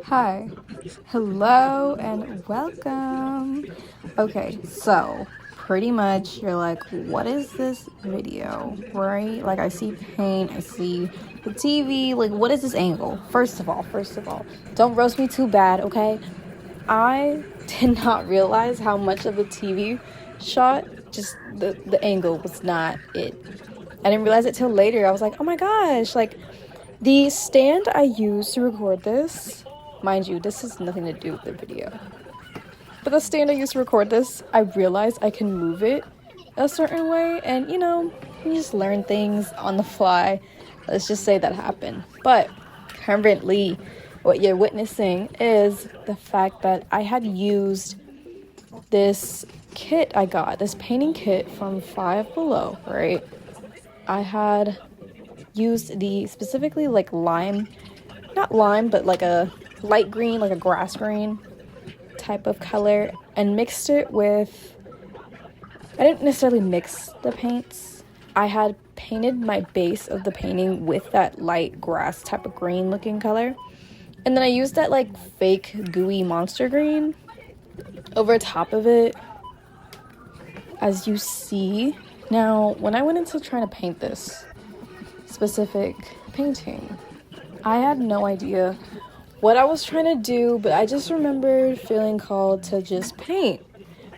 Hi, hello, and welcome. Okay, so pretty much you're like, what is this video, right? Like, I see paint, I see the TV, like, what is this angle? First of all, don't roast me too bad, okay? I did not realize how much of the TV shot, just the angle was not it. I didn't realize it till later. I was like, oh my gosh, like, the stand I used to record this, mind you, this has nothing to do with the video. But the stand I used to record this, I realized I can move it a certain way, and you just learn things on the fly. Let's just say that happened. But currently, what you're witnessing is the fact that I had used this kit I got, this painting kit from Five Below, right? I had used the specifically like not lime, but like a light green, like a grass green type of color, and mixed it with, I didn't necessarily mix the paints. I had painted my base of the painting with that light grass type of green looking color. And then I used that like fake gooey monster green over top of it, as you see. Now, when I went into trying to paint this specific painting, I had no idea what I was trying to do, but I just remembered feeling called to just paint.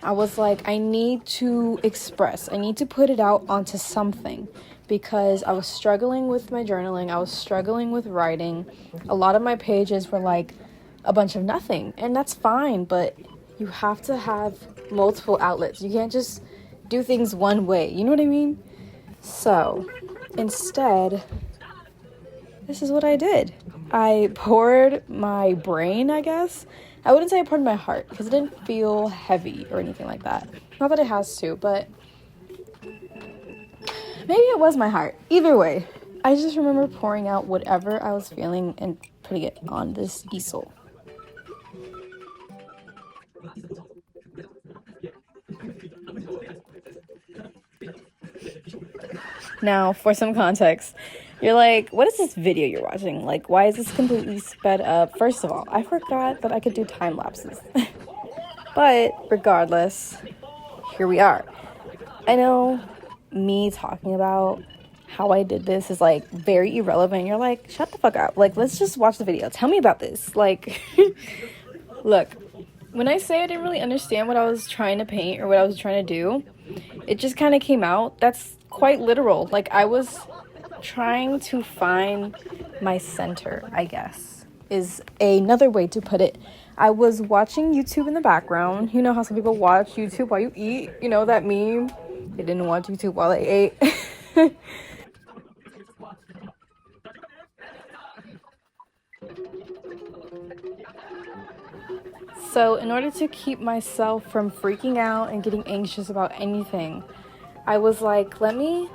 I was like, I need to express, I need to put it out onto something, because I was struggling with my journaling, I was struggling with writing. A lot of my pages were like a bunch of nothing, and that's fine, but you have to have multiple outlets. You can't just do things one way, you know what I mean? So instead, this is what I did. I poured my brain, I guess. I wouldn't say I poured my heart, because it didn't feel heavy or anything like that. Not that it has to, but maybe it was my heart. Either way, I just remember pouring out whatever I was feeling and putting it on this easel. Now, for some context, you're like, what is this video you're watching? Like, why is this completely sped up? First of all, I forgot that I could do time lapses. But regardless, here we are. I know me talking about how I did this is like very irrelevant. You're like, shut the fuck up. Like, let's just watch the video. Tell me about this. Like, look, when I say I didn't really understand what I was trying to paint or what I was trying to do, it just kind of came out. That's quite literal. Like, I was trying to find my center, I guess, is another way to put it. I was watching YouTube in the background. You know how some people watch YouTube while you eat? You know that meme? They didn't watch YouTube while they ate. So in order to keep myself from freaking out and getting anxious about anything, I was like, let me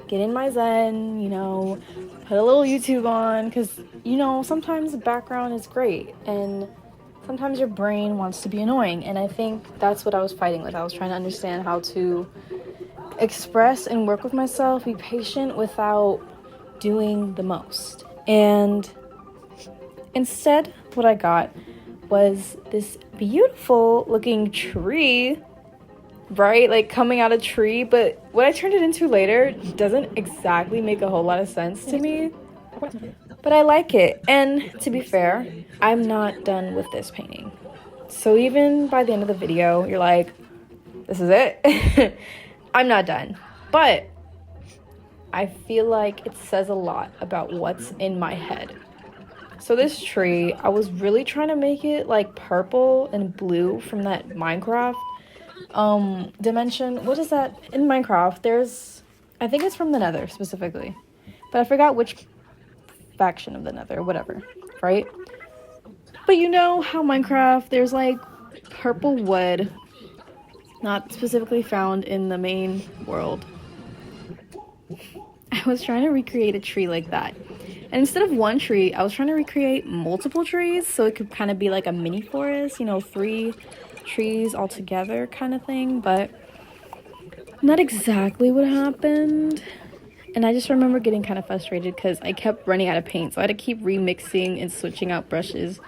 get in my zen, put a little YouTube on, because, sometimes the background is great, and sometimes your brain wants to be annoying, and I think that's what I was fighting with. I was trying to understand how to express and work with myself, be patient without doing the most. And instead, what I got was this beautiful looking tree, right? Like coming out of tree, but what I turned it into later doesn't exactly make a whole lot of sense to me. But I like it. And to be fair, I'm not done with this painting. So even by the end of the video, you're like, this is it? I'm not done. But I feel like it says a lot about what's in my head. So this tree, I was really trying to make it like purple and blue from that Minecraft dimension. What is that? In Minecraft, I think it's from the Nether specifically, but I forgot which faction of the Nether, whatever, right? But you know how Minecraft, there's like purple wood, not specifically found in the main world. I was trying to recreate a tree like that. And instead of one tree, I was trying to recreate multiple trees, so it could kind of be like a mini forest, 3 trees all together kind of thing, but not exactly what happened. And I just remember getting kind of frustrated because I kept running out of paint, so I had to keep remixing and switching out brushes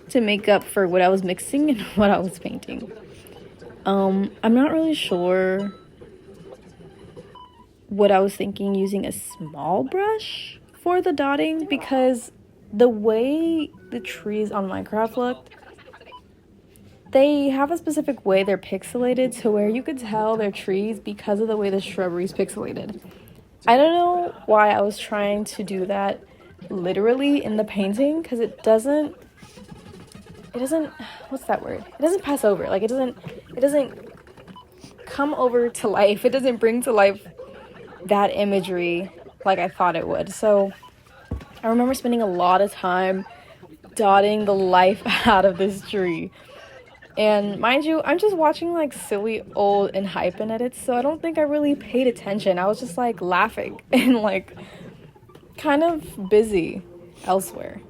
to make up for what I was mixing and what I was painting. I'm not really sure what I was thinking using a small brush for the dotting, because the way the trees on Minecraft looked, they have a specific way they're pixelated to where you could tell they're trees because of the way the shrubbery is pixelated. I don't know why I was trying to do that literally in the painting, because it doesn't, what's that word? It doesn't pass over. Like, it doesn't come over to life. It doesn't bring to life that imagery like I thought it would. So I remember spending a lot of time dotting the life out of this tree. And mind you, I'm just watching like silly old and hyping edits, so I don't think I really paid attention. I was just like laughing and like kind of busy elsewhere.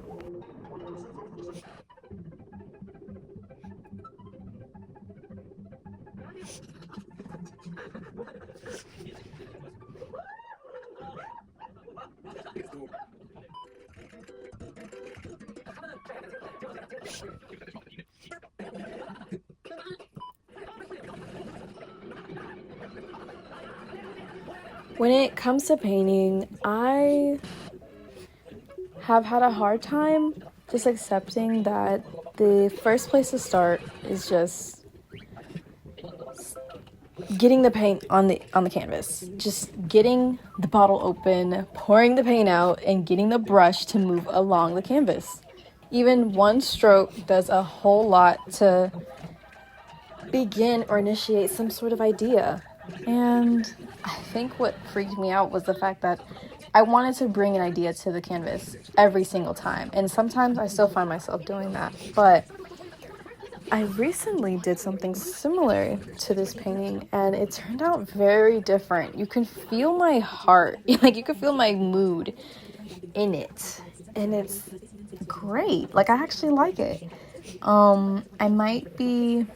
When it comes to painting, I have had a hard time just accepting that the first place to start is just getting the paint on the canvas. Just getting the bottle open, pouring the paint out, and getting the brush to move along the canvas. Even one stroke does a whole lot to begin or initiate some sort of idea. And I think what freaked me out was the fact that I wanted to bring an idea to the canvas every single time. And sometimes I still find myself doing that. But I recently did something similar to this painting, and it turned out very different. You can feel my heart, like you can feel my mood in it. And it's great. Like, I actually like it. I might be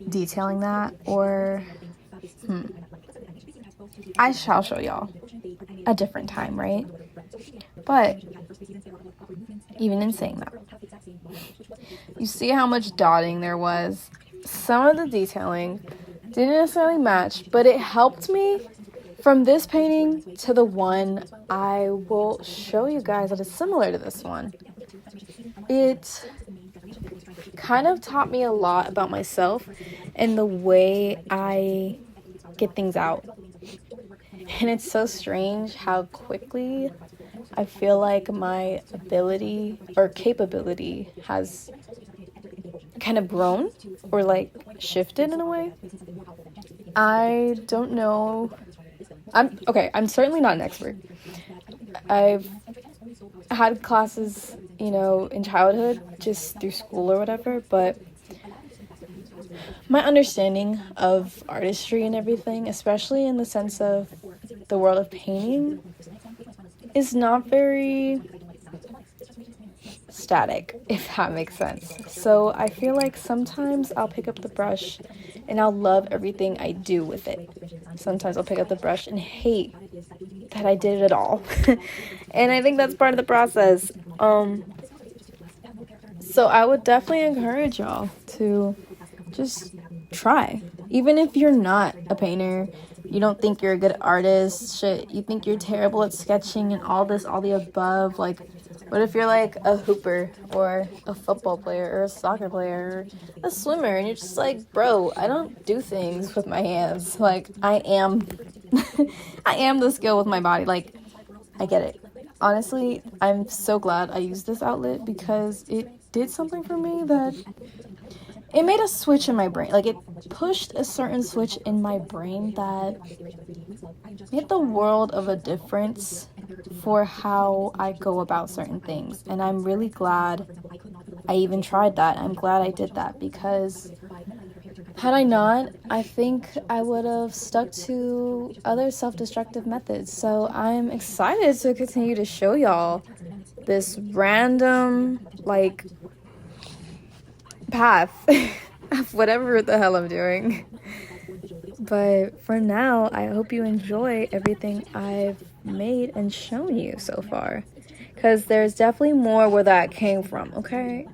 detailing that, or I shall show y'all a different time, right? But even in saying that, you see how much dotting there was. Some of the detailing didn't necessarily match, but it helped me from this painting to the one I will show you guys that is similar to this one. It kind of taught me a lot about myself and the way I get things out. And it's so strange how quickly I feel like my ability or capability has kind of grown or like shifted in a way. I don't know. I'm certainly not an expert. I've had classes, in childhood, just through school or whatever, but my understanding of artistry and everything, especially in the sense of the world of painting, is not very static, if that makes sense. So I feel like sometimes I'll pick up the brush and I'll love everything I do with it. Sometimes I'll pick up the brush and hate that I did it at all. And I think that's part of the process. So I would definitely encourage y'all to just try. Even if you're not a painter, you don't think you're a good artist, you think you're terrible at sketching and all the above, like, what if you're like a hooper or a football player or a soccer player or a swimmer and you're just like, bro, I don't do things with my hands. Like, I am the skill with my body. Like, I get it. Honestly, I'm so glad I used this outlet because it did something for me that it made a switch in my brain. Like, it pushed a certain switch in my brain that made the world of a difference for how I go about certain things. And I'm really glad I even tried that. I'm glad I did that, because had I not, I think I would have stuck to other self-destructive methods. So I'm excited to continue to show y'all this random, like, path of whatever the hell I'm doing. But for now, I hope you enjoy everything I've made and shown you so far, because there's definitely more where that came from, okay?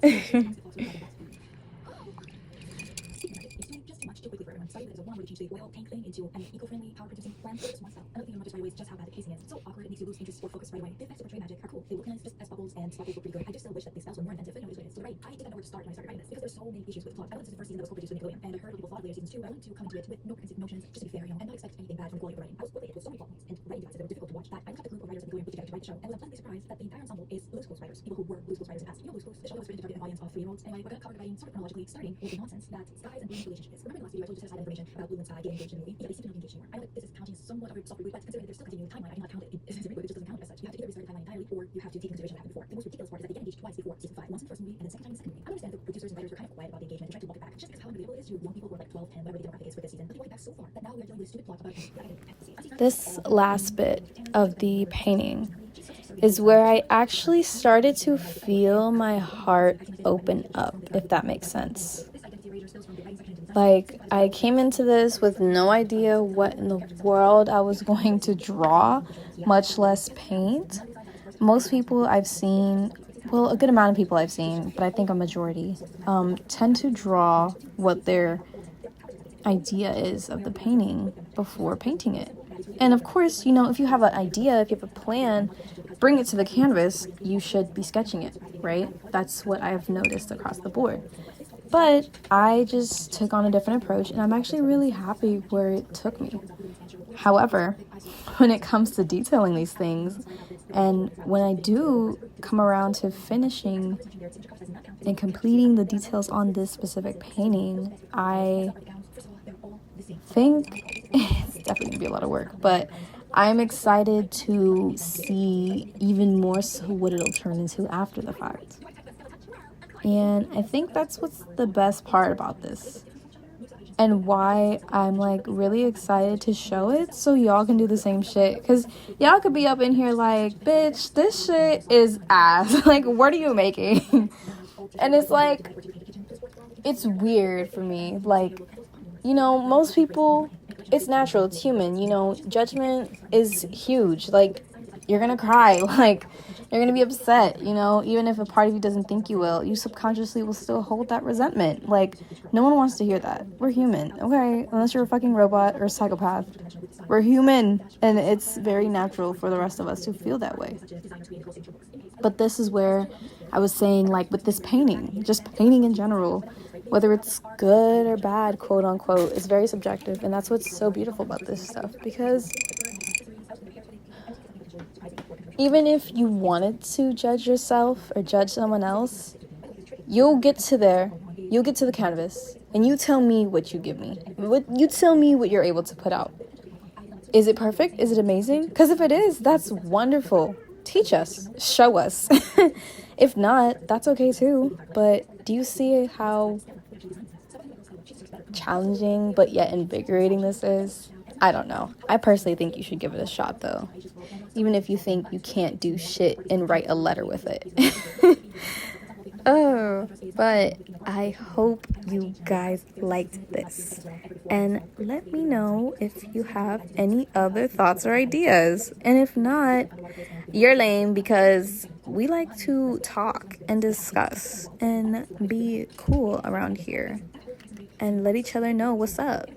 This last bit of the painting is where I actually started to feel my heart open up, if that makes sense. Like, I came into this with no idea what in the world I was going to draw, much less paint. Most people I've seen, well, a good amount of people I've seen, but I think a majority, tend to draw what their idea is of the painting before painting it. And of course, you know, if you have an idea, if you have a plan, bring it to the canvas, you should be sketching it, right? That's what I've noticed across the board. But I just took on a different approach, and I'm actually really happy where it took me. However, when it comes to detailing these things, and when I do come around to finishing and completing the details on this specific painting, I think it's definitely gonna be a lot of work, but I'm excited to see even more so what it'll turn into after the fact. And I think that's what's the best part about this, and why I'm like really excited to show it, so y'all can do the same shit. Because y'all could be up in here like, bitch, this shit is ass. Like, what are you making? And it's like, it's weird for me. Like, you know, most people, it's natural, it's human, you know, judgment is huge. Like, you're gonna cry, like, you're gonna be upset, you know, even if a part of you doesn't think you will, you subconsciously will still hold that resentment. Like, no one wants to hear that. We're human, okay? Unless you're a fucking robot or a psychopath. We're human, and it's very natural for the rest of us to feel that way. But this is where I was saying, like, with this painting, just painting in general, whether it's good or bad, quote unquote, is very subjective. And that's what's so beautiful about this stuff, because even if you wanted to judge yourself or judge someone else, you'll get to the canvas, and you tell me what you give me. You tell me what you're able to put out. Is it perfect? Is it amazing? Because if it is, that's wonderful. Teach us. Show us. If not, that's okay too. But do you see how challenging but yet invigorating this is? I don't know. I personally think you should give it a shot, though. Even if you think you can't do shit and write a letter with it. Oh, but I hope you guys liked this. And let me know if you have any other thoughts or ideas. And if not, you're lame, because we like to talk and discuss and be cool around here and let each other know what's up.